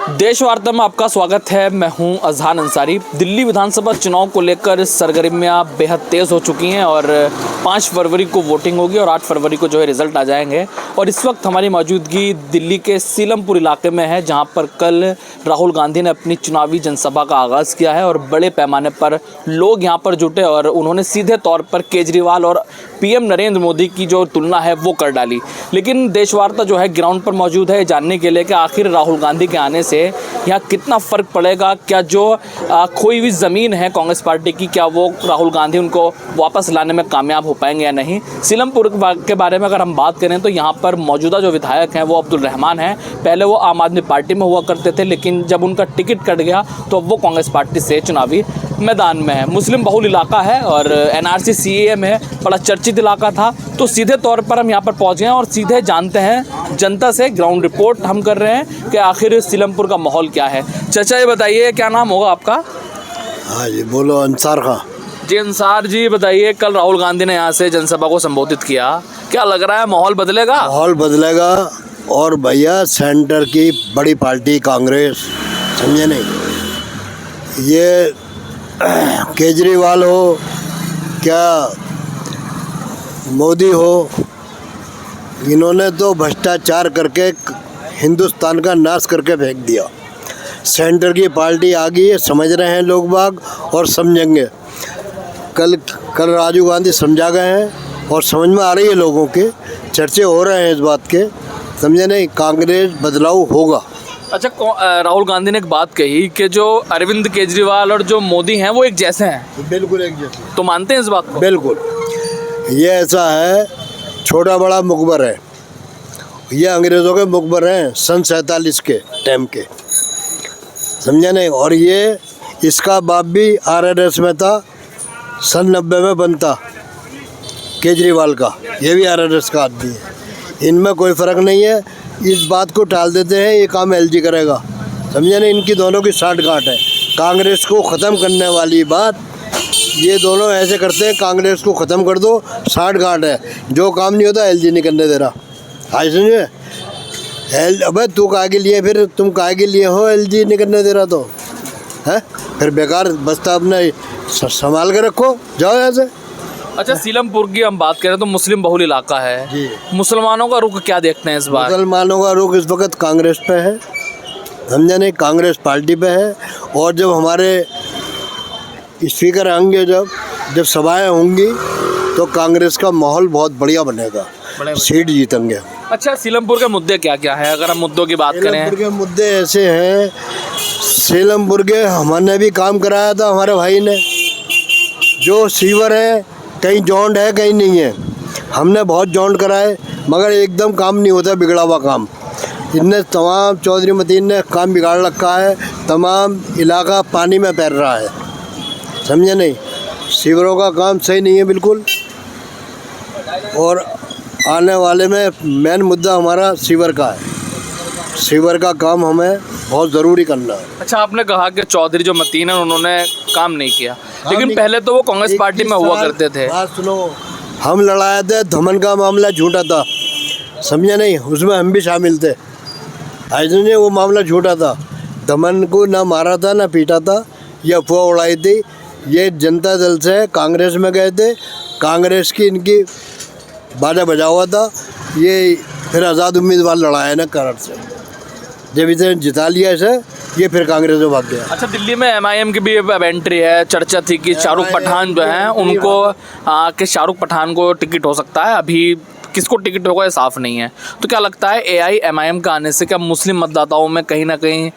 देश वार्ता में आपका स्वागत है। मैं हूं अजहान अंसारी। दिल्ली विधानसभा चुनाव को लेकर सरगर्मियां बेहद तेज़ हो चुकी हैं और 5 फरवरी को वोटिंग होगी और 8 फरवरी को जो है रिज़ल्ट आ जाएंगे। और इस वक्त हमारी मौजूदगी दिल्ली के सीलमपुर इलाके में है, जहां पर कल राहुल गांधी ने अपनी चुनावी जनसभा का आगाज़ किया है और बड़े पैमाने पर लोग यहां पर जुटे और उन्होंने सीधे तौर पर केजरीवाल और पीएम नरेंद्र मोदी की जो तुलना है वो कर डाली। लेकिन देश वार्ता जो है ग्राउंड पर मौजूद है जानने के लिए कि आखिर राहुल गांधी के आने से यहाँ कितना फ़र्क पड़ेगा। क्या जो खोई हुई ज़मीन है कांग्रेस पार्टी की, क्या वो राहुल गांधी उनको वापस लाने में कामयाब हो पाएंगे या नहीं। सीलमपुर के बारे में अगर हम बात करें तो यहाँ पर मौजूदा जो विधायक हैं वो अब्दुल रहमान हैं। पहले वो आम आदमी पार्टी में हुआ करते थे, लेकिन जब उनका टिकट कट गया तो अब वो कांग्रेस पार्टी से चुनावी मैदान में है। मुस्लिम बहुल इलाका है और एनआरसी सीएए में बड़ा चर्चित इलाका था, तो सीधे तौर पर हम यहाँ पर पहुँचे हैं और सीधे जानते हैं जनता से। ग्राउंड रिपोर्ट हम कर रहे हैं कि आखिर सीलमपुर का माहौल क्या है। चाचा ये बताइए, क्या नाम होगा आपका? हाँ जी, बोलो। अंसार खां जी। अंसार जी बताइए, कल राहुल गांधी ने यहाँ से जनसभा को संबोधित किया, क्या लग रहा है माहौल बदलेगा? माहौल बदलेगा। और भैया सेंटर की बड़ी पार्टी कांग्रेस, समझे नहीं, ये केजरीवाल हो क्या मोदी हो, इन्होंने तो भ्रष्टाचार करके हिंदुस्तान का नाश करके फेंक दिया। सेंटर की पार्टी आ गई है, समझ रहे हैं लोग बाग और समझेंगे। कल राजीव गांधी समझा गए हैं और समझ में आ रही है लोगों के, चर्चे हो रहे हैं इस बात के, समझे नहीं, कांग्रेस बदलाव होगा। अच्छा, राहुल गांधी ने एक बात कही कि जो अरविंद केजरीवाल और जो मोदी हैं वो एक जैसे हैं। बिल्कुल एक जैसे। तो मानते हैं इस बात को? बिल्कुल। ये ऐसा है, छोटा बड़ा मुकबर है, ये अंग्रेज़ों के मुकबर हैं सन 47 के टाइम के, समझे नहीं। और ये इसका बाप भी आरएसएस में था, सन 90 में बनता केजरीवाल का, ये भी आरएसएस का आदमी है। इनमें कोई फ़र्क नहीं है। इस बात को टाल देते हैं, ये काम एलजी करेगा, समझे नहीं। इनकी दोनों की साठगांठ है। कांग्रेस को ख़त्म करने वाली बात ये दोनों ऐसे करते हैं, कांग्रेस को ख़त्म कर दो, साठगांठ है। जो काम नहीं होता एलजी नहीं करने दे रहा। आज समझे, अबे तू काहे के लिए, फिर तुम काहे के लिए हो एलजी नहीं करने दे रहा तो है, फिर बेकार बस्ता अपने संभाल के रखो, जाओ यहाँ से। अच्छा, सीलमपुर की हम बात करें तो मुस्लिम बहुल इलाका है जी। मुसलमानों का रुख क्या देखते हैं इस बार? मुसलमानों का रुख इस वक्त कांग्रेस पे है, समझे नहीं, कांग्रेस पार्टी पे है। और जब हमारे स्पीकर आएंगे, जब सभाएं होंगी तो कांग्रेस का माहौल बहुत बढ़िया बनेगा, सीट जीतेंगे। अच्छा, सीलमपुर के मुद्दे क्या क्या है अगर हम मुद्दों की बात करें? सीलमपुर के मुद्दे ऐसे हैं, सीलमपुर के हमने भी काम कराया था हमारे भाई ने। जो सीवर है, कहीं जॉन्ड है कहीं नहीं है, हमने बहुत जॉन्ड कराए मगर एकदम काम नहीं होता, बिगड़ा हुआ काम। इनने तमाम चौधरी मतीन ने काम बिगाड़ रखा है, तमाम इलाका पानी में तैर रहा है, समझे नहीं। सीवरों का काम सही नहीं है बिल्कुल। और आने वाले में मेन मुद्दा हमारा सीवर का है, सीवर का काम हमें बहुत ज़रूरी करना है। अच्छा, आपने कहा कि चौधरी जो मतीन है उन्होंने काम नहीं किया, लेकिन पहले तो वो कांग्रेस पार्टी में हुआ करते थे। बात सुनो, हम लड़ाए थे, धमन का मामला झूठा था, समझे नहीं, उसमें हम भी शामिल थे। आज नहीं, वो मामला झूठा था, धमन को ना मारा था ना पीटा था, ये अफवाह उड़ाई थी। ये जनता दल से कांग्रेस में गए थे, कांग्रेस की इनकी बाजा बजा हुआ था, ये फिर आज़ाद उम्मीदवार लड़ाया ना करंट से, जब इसे जिता लिया इसे, ये फिर कांग्रेस में भाग गया। अच्छा, दिल्ली में एमआईएम की भी एंट्री है, चर्चा थी कि शाहरुख पठान जो हैं उनको कि शाहरुख पठान को टिकट हो सकता है। अभी किसको टिकट होगा ये साफ नहीं है। तो क्या लगता है एआईएमआईएम का आने से क्या मुस्लिम मतदाताओं में कहीं ना कहीं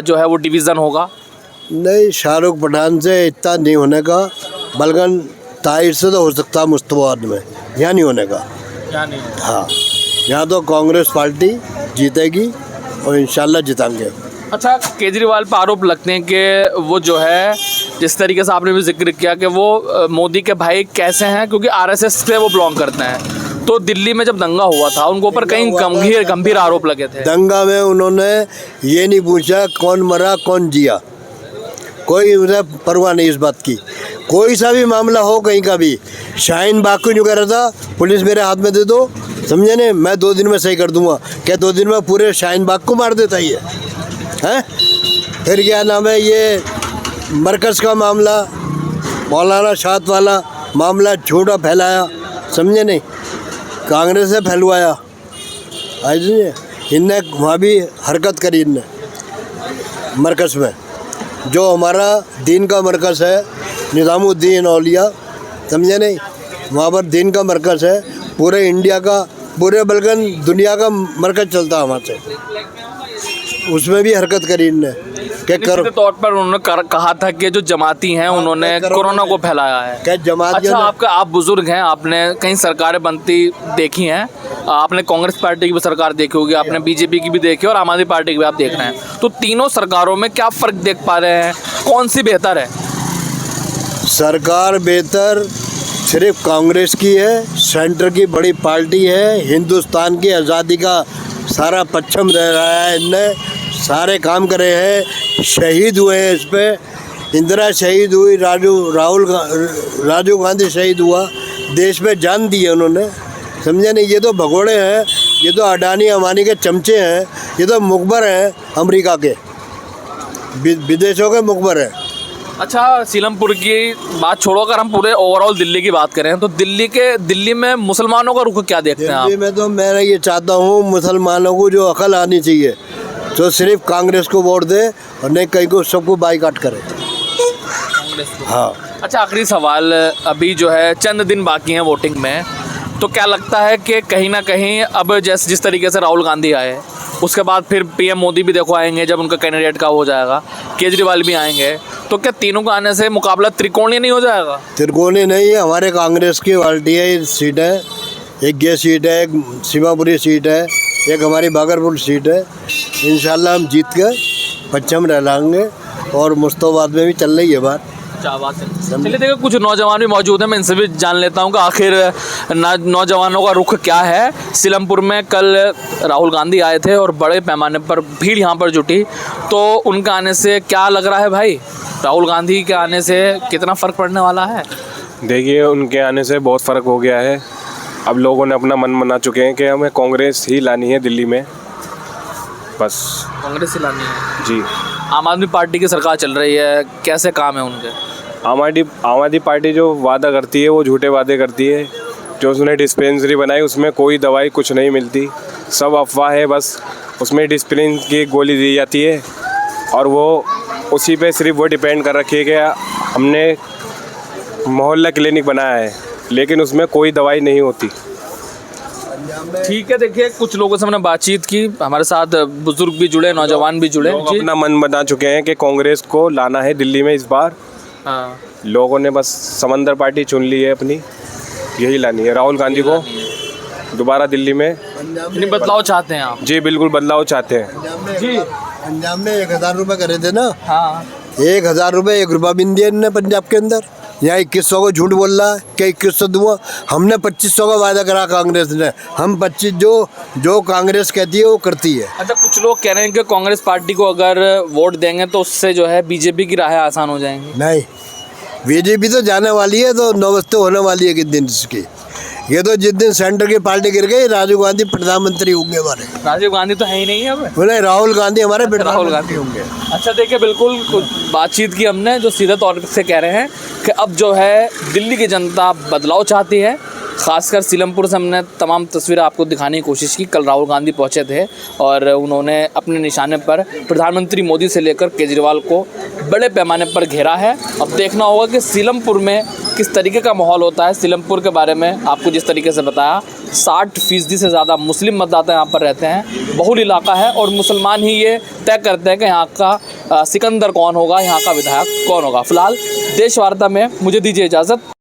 जो है वो डिवीज़न होगा? नहीं, शाहरुख पठान से इतना नहीं होने का, बल्कि ताहिर से तो हो सकता है मुश्तबाद में, यहाँ नहीं होने का। नहीं। हाँ, यहाँ तो कांग्रेस पार्टी जीतेगी और इंशाल्लाह जिताएंगे। अच्छा, केजरीवाल पर आरोप लगते हैं कि वो जो है, जिस तरीके से आपने भी जिक्र किया कि वो मोदी के भाई कैसे हैं, क्योंकि आरएसएस से वो बिलोंग करते हैं। तो दिल्ली में जब दंगा हुआ था उनके ऊपर कहीं गंभीर आरोप लगे थे। दंगा में उन्होंने ये नहीं पूछा कौन मरा कौन जिया, कोई उन्हें परवाह नहीं इस बात की। कोई सा भी मामला हो कहीं का भी, शाहीन बाग को जो कह रहा था पुलिस मेरे हाथ में दे दो, समझे नहीं, मैं 2 दिन में सही कर दूंगा। क्या 2 दिन में पूरे शाहीन बाग को मार देता ही है? हैं। फिर क्या नाम है, ये मरकज़ का मामला, मौलाना शाद वाला मामला झूठा फैलाया, समझे नहीं, कांग्रेस ने फैलवाया। आज इनने वहाँ भी हरकत करी, इनने मरकज़ में, जो हमारा दीन का मरकज़ है, निज़ामुद्दीन औलिया, समझे नहीं, वहाँ पर दीन का मरकज़ है, पूरे इंडिया का, पूरे बल्कि दुनिया का मरकज़ चलता है वहाँ से, उसमें भी हरकत करी इनने कि निश्चित तौर पर उन्होंने कहा था कि जो जमाती हैं उन्होंने कोरोना को फैलाया है। क्या जमात, अच्छा, आप बुजुर्ग हैं, आपने कई सरकारें बनती देखी हैं, आपने कांग्रेस पार्टी की भी सरकार देखी होगी, आपने बीजेपी की भी देखी और आम आदमी पार्टी की भी आप देख रहे हैं, तो तीनों सरकारों में क्या फ़र्क देख पा रहे हैं, कौन सी बेहतर है? सरकार बेहतर सिर्फ कांग्रेस की है, सेंटर की बड़ी पार्टी है, हिंदुस्तान की आज़ादी का सारा पच्छम रह रहा है, इनने सारे काम करे हैं, शहीद हुए हैं, इस पर इंदिरा शहीद हुई, राजीव गांधी शहीद हुआ, देश में जान दी है उन्होंने, समझे नहीं। ये तो भगोड़े हैं, ये तो अडानी अमानी के चमचे हैं, ये तो मुखबर हैं अमेरिका के, विदेशों के मुखबर हैं। अच्छा, सीलमपुर की बात छोड़ो, अगर हम पूरे ओवरऑल दिल्ली की बात करें तो दिल्ली में मुसलमानों का रुख क्या देखते हैं आप? दिल्ली में तो मैं ये चाहता हूँ, मुसलमानों को जो अकल आनी चाहिए तो सिर्फ कांग्रेस को वोट दे और नहीं कहीं को सबको बाइकाट करे। हाँ। अच्छा, आखिरी सवाल, अभी जो है चंद दिन बाकी हैं वोटिंग में, तो क्या लगता है कि कहीं ना कहीं अब जिस तरीके से राहुल गांधी आए, उसके बाद फिर पीएम मोदी भी देखो आएंगे जब उनका कैंडिडेट का हो जाएगा, केजरीवाल भी आएंगे, तो क्या तीनों का आने से मुकाबला त्रिकोणीय नहीं हो जाएगा? त्रिकोणीय नहीं है, हमारे कांग्रेस की पार्टी है, सीट है, एक ये सीट है, एक सीमापुरी सीट है, एक हमारी भागलपुर सीट है। इंशाल्लाह हम जीत के पश्चिम रहलाएंगे और मुस्तफाबाद में भी चल रही है बात। चलिए, देखो कुछ नौजवान भी मौजूद हैं, मैं इनसे भी जान लेता हूँ कि आखिर नौजवानों का रुख क्या है। सीलमपुर में कल राहुल गांधी आए थे और बड़े पैमाने पर भीड़ यहाँ पर जुटी, तो उनका आने से क्या लग रहा है भाई? राहुल गांधी के आने से कितना फ़र्क पड़ने वाला है? देखिए, उनके आने से बहुत फ़र्क हो गया है। अब लोगों ने अपना मन बना चुके हैं कि हमें कांग्रेस ही लानी है दिल्ली में, बस कांग्रेस ही लानी है जी। आम आदमी पार्टी की सरकार चल रही है, कैसे काम है उनके? आम आदमी पार्टी जो वादा करती है वो झूठे वादे करती है। जो उसने डिस्पेंसरी बनाई उसमें कोई दवाई कुछ नहीं मिलती, सब अफवाह है, बस उसमें डिस्प्रिन की गोली दी जाती है और वो उसी पे सिर्फ वो डिपेंड कर रखी है कि हमने मोहल्ला क्लिनिक बनाया है, लेकिन उसमें कोई दवाई नहीं होती। ठीक है, देखिए कुछ लोगों से हमने बातचीत की, हमारे साथ बुजुर्ग भी जुड़े, नौजवान भी जुड़े। लोग अपना मन बना चुके हैं कि कांग्रेस को लाना है दिल्ली में इस बार। हाँ, लोगों ने बस समंदर पार्टी चुन ली है अपनी, यही लानी है राहुल गांधी को दोबारा दिल्ली में। नहीं, बदलाव चाहते हैं आप? जी बिल्कुल, बदलाव चाहते हैं जी। पंजाब में 1000 रुपये करे थे ना। हाँ, 1000 रुपये 1 रुपया भी नहीं दिया इन्होंने पंजाब के अंदर। यहाँ 2100 को झूठ बोल रहा है कि 2100 दूंगा। हमने 2500 का वादा करा कांग्रेस ने, हम 25 जो कांग्रेस कहती है वो करती है। अच्छा, कुछ लोग कह रहे हैं कि कांग्रेस पार्टी को अगर वोट देंगे तो उससे जो है बीजेपी की राहें आसान हो जाएंगी। नहीं, बीजेपी तो जाने वाली है, तो नौबस्ते होने वाली है किस दिन इसकी। ये तो जिस दिन सेंटर की पार्टी गिर गई, राजीव गांधी प्रधानमंत्री होंगे हमारे। राजीव गांधी तो है ही नहीं है अब। बोले राहुल गांधी हमारे राहुल प्रधानमंत्री गांधी होंगे। अच्छा, देखिए बिल्कुल बातचीत की हमने, जो सीधे तौर से कह रहे हैं कि अब जो है दिल्ली की जनता बदलाव चाहती है। खासकर सीलमपुर से हमने तमाम तस्वीरें आपको दिखाने की कोशिश की। कल राहुल गांधी पहुंचे थे और उन्होंने अपने निशाने पर प्रधानमंत्री मोदी से लेकर केजरीवाल को बड़े पैमाने पर घेरा है। अब देखना होगा कि सीलमपुर में किस तरीके का माहौल होता है। सीलमपुर के बारे में आपको जिस तरीके से बताया, 60% से ज़्यादा मुस्लिम मतदाता यहाँ पर रहते हैं, बहुल इलाका है और मुसलमान ही ये तय करते हैं कि यहाँ का सिकंदर कौन होगा, यहाँ का विधायक कौन होगा। फिलहाल देश वार्ता में मुझे दीजिए इजाज़त।